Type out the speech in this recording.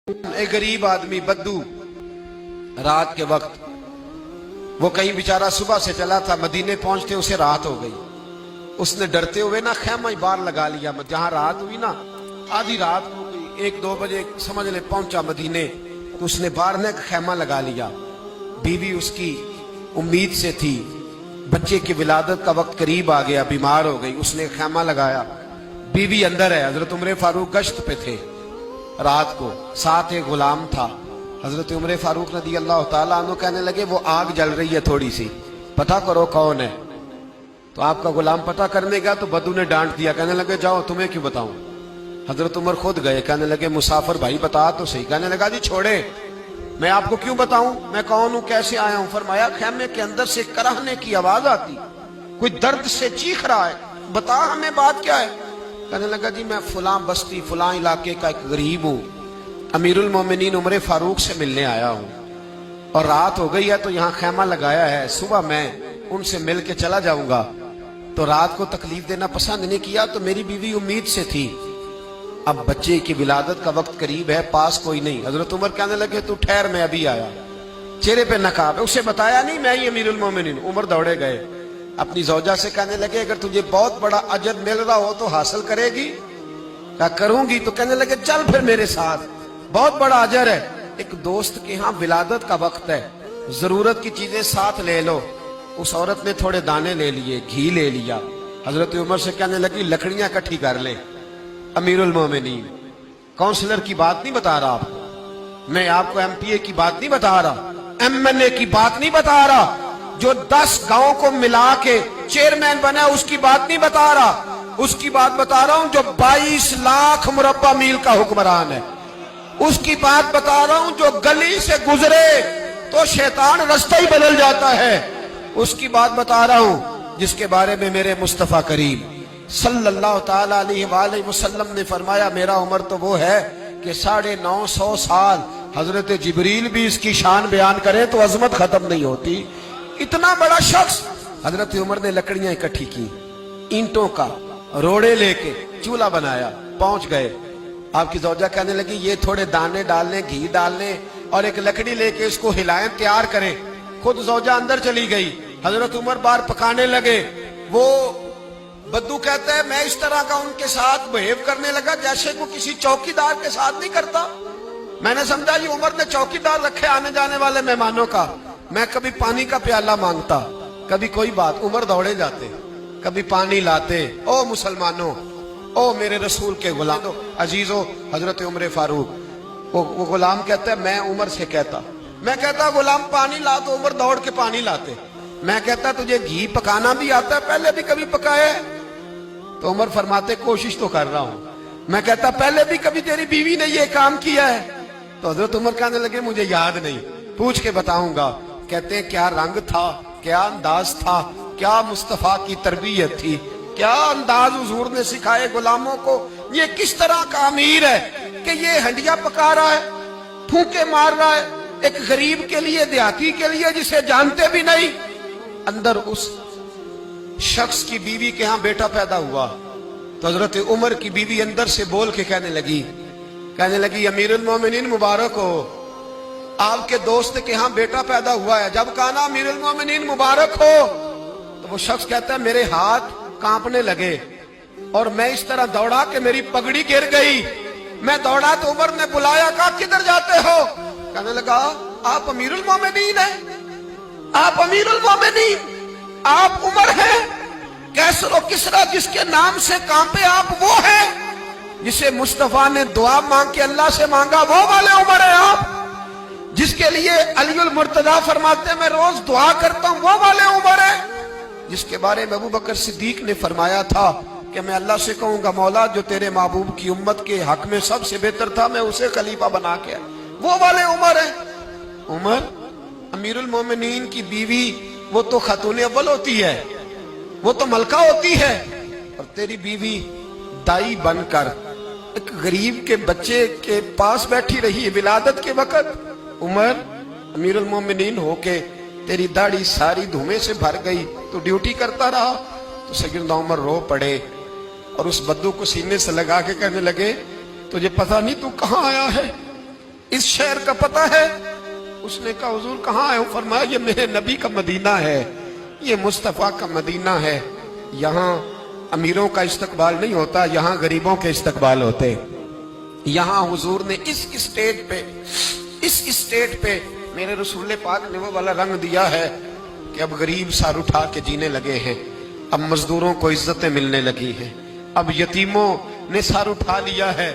एक गरीब आदमी बद्दू रात के वक्त वो कहीं बेचारा सुबह से चला था, मदीने पहुंचते उसे रात हो गई। उसने डरते हुए ना खैमा बार लगा लिया। जहां रात हुई ना, आधी रात हो गई, 1-2 बजे समझ ले पहुंचा मदीने, तो उसने बाहर ने खैमा लगा लिया। बीवी उसकी उम्मीद से थी, बच्चे की विलादत का वक्त करीब आ गया, बीमार हो गई, उसने खैमा लगाया। बीवी अंदर है, हजरत उमर फारूक गश्त पे थे रात को, साथ एक गुलाम था। हजरत उमर फारूक रज़ी अल्लाह ताला अन्हु कहने लगे वो आग जल रही है थोड़ी सी, पता करो कौन है। तो आपका गुलाम पता करने गया तो बद्दू ने डांट दिया, कहने लगे जाओ तुम्हें क्यों बताऊं। हजरत उमर खुद गए, कहने लगे मुसाफिर भाई बता तो सही। कहने लगा जी छोड़े, मैं आपको क्यों बताऊं, मैं कौन हूं, कैसे आया हूं। फरमाया खैमे के अंदर से कराहने की आवाज आती, कोई दर्द से चीख रहा है, बता हमें बात क्या है। कहने लगा जी मैं फलां बस्ती फलां इलाके का एक गरीब हूं, अमीरुल मोमिनीन उमर फारूक से मिलने आया हूं और रात हो गई है तो यहाँ खैमा लगाया है, सुबह मैं उनसे मिल के चला जाऊंगा। तो रात को तकलीफ देना पसंद नहीं किया, तो मेरी बीवी उम्मीद से थी, अब बच्चे की विलादत का वक्त करीब है, पास कोई नहीं। हजरत उमर कहने लगे तू ठहर, मैं अभी आया। चेहरे पे नकाब, उसे बताया नहीं मैं ही अमीरुल मोमिनीन। उमर दौड़े गए, अपनी जौजा से कहने लगे अगर तुझे बहुत बड़ा अजर मिल रहा हो तो हासिल करेगी। क्या करूंगी। तो कहने लगे चल फिर मेरे साथ, बहुत बड़ा अजर है। एक दोस्त के यहाँ विलादत का वक्त है, जरूरत की चीजें साथ ले लो। उस औरत ने थोड़े दाने ले लिए, घी ले लिया। हजरत उमर से कहने लगी लकड़ियां इकट्ठी कर ले। अमीरुल मोमिनीन, काउंसलर की बात नहीं बता रहा आपको, मैं आपको एमपीए की बात नहीं बता रहा, एमएलए की बात नहीं बता रहा, जो 10 गांवों को मिला के चेयरमैन बना उसकी बात नहीं बता रहा, उसकी बात बता रहा हूं जो 22 लाख मुरब्बा मील का हुक्मरान है। उसकी बात बता रहा हूं जो गली से गुजरे तो शैतान रास्ता ही बदल जाता है। उसकी बात बता रहा हूं जिसके बारे में मेरे मुस्तफा करीम सल्लल्लाहु ताला अलैहि वसल्लम ने फरमाया मेरा उम्र तो वो है कि 950 साल हजरत जिब्रील भी इसकी शान बयान करे तो अजमत खत्म नहीं होती। इतना बड़ा शख्स। हजरत उमर ने लकड़ियां इकट्ठी की, ईंटों का रोड़े लेके चूल्हा बनाया, पहुंच गए। आपकी जौजा कहने लगी ये थोड़े दाने डालने, घी डालने और एक लकड़ी लेके इसको हिलाएं, तैयार करें। खुद जौजा अंदर चली गई, हजरत उमर बाहर पकाने लगे। वो बद्दू कहता है मैं इस तरह का उनके साथ बिहेव करने लगा जैसे को किसी चौकीदार के साथ नहीं करता। मैंने समझा ये उमर ने चौकीदार रखे आने जाने वाले मेहमानों का। मैं कभी पानी का प्याला मांगता, कभी कोई बात, उमर दौड़े जाते, कभी पानी लाते। ओ मुसलमानों, ओ मेरे रसूल के गुलाम अजीजो, हजरत उमर फारूक। वो गुलाम कहता है मैं उमर से कहता, मैं कहता गुलाम पानी ला, तो उमर दौड़ के पानी लाते। मैं कहता तुझे घी पकाना भी आता है, पहले भी कभी पकाया? तो उमर फरमाते कोशिश तो कर रहा हूं। मैं कहता पहले भी कभी तेरी बीवी ने ये काम किया है? तो हजरत उमर कहने लगे मुझे याद नहीं, पूछ के बताऊंगा। कहते हैं क्या रंग था, क्या अंदाज था, क्या मुस्तफा की तरबियत थी, क्या अंदाज हुजूर ने सिखाए गुलामों को। ये किस तरह का अमीर है कि ये हंडिया पका रहा है, फूंके मार रहा है एक गरीब के लिए, देहाती के लिए जिसे जानते भी नहीं। अंदर उस शख्स की बीवी के यहाँ बेटा पैदा हुआ तो हजरत उमर की बीवी अंदर से बोल के कहने लगी अमीरुल मोमिनीन मुबारक हो, आपके दोस्त के यहाँ बेटा पैदा हुआ है। जब कहा ना अमीरुल मोमिनीन मुबारक हो, तो वो शख्स कहता है मेरे हाथ कांपने लगे और मैं इस तरह दौड़ा कि मेरी पगड़ी गिर गई। मैं दौड़ा तो उमर ने बुलाया, कहा किधर जाते हो? कहने लगा आप अमीरुल मोमिनीन हैं, आप अमीरुल मोमिनीन, आप उमर हैं, कैसर और किसरा जिसके नाम से कांपे आप वो हैं, जिसे मुस्तफा ने दुआ मांग के अल्लाह से मांगा वो वाले उमर हैं आप, जिसके लिए अलीउल मुर्तजा फरमाते मैं रोज दुआ करता हूं वो वाले उमर हैं, जिसके बारे में अबू बकर सिद्दीक ने फरमाया था कि मैं अल्लाह से कहूंगा मौला जो तेरे महबूब की उम्मत के हक में सबसे बेहतर था मैं उसे खलीफा बना के, वो वाले उमर हैं। उमर अमीरुल मोमिनीन की बीवी वो तो खातून अव्वल होती है, वो तो मलका होती है, और तेरी बीवी दाई बनकर एक गरीब के बच्चे के पास बैठी रही है विलादत के वक्त। उमर अमीरुल मोमिनीन होके तेरी दाढ़ी सारी धुएं से भर गई, तो ड्यूटी करता रहा। तो सैयदना उमर रो पड़े और उस बद्दू को सीने से लगा के कहने लगे तुझे पता नहीं तू कहां आया है, اس شہر کا پتہ ہے؟ اس نے کہا حضور کہاں ہے؟ فرمایا یہ میرے نبی کا مدینہ ہے، یہ مصطفیٰ کا مدینہ ہے، یہاں امیروں کا استقبال نہیں ہوتا، یہاں غریبوں کے استقبال ہوتے۔ یہاں حضور نے اس اسٹیٹ پہ میرے رسول پاک نے وہ والا رنگ دیا ہے کہ اب غریب سر اٹھا کے جینے لگے ہیں، اب مزدوروں کو عزتیں ملنے لگی ہیں، اب یتیموں نے سر اٹھا لیا ہے،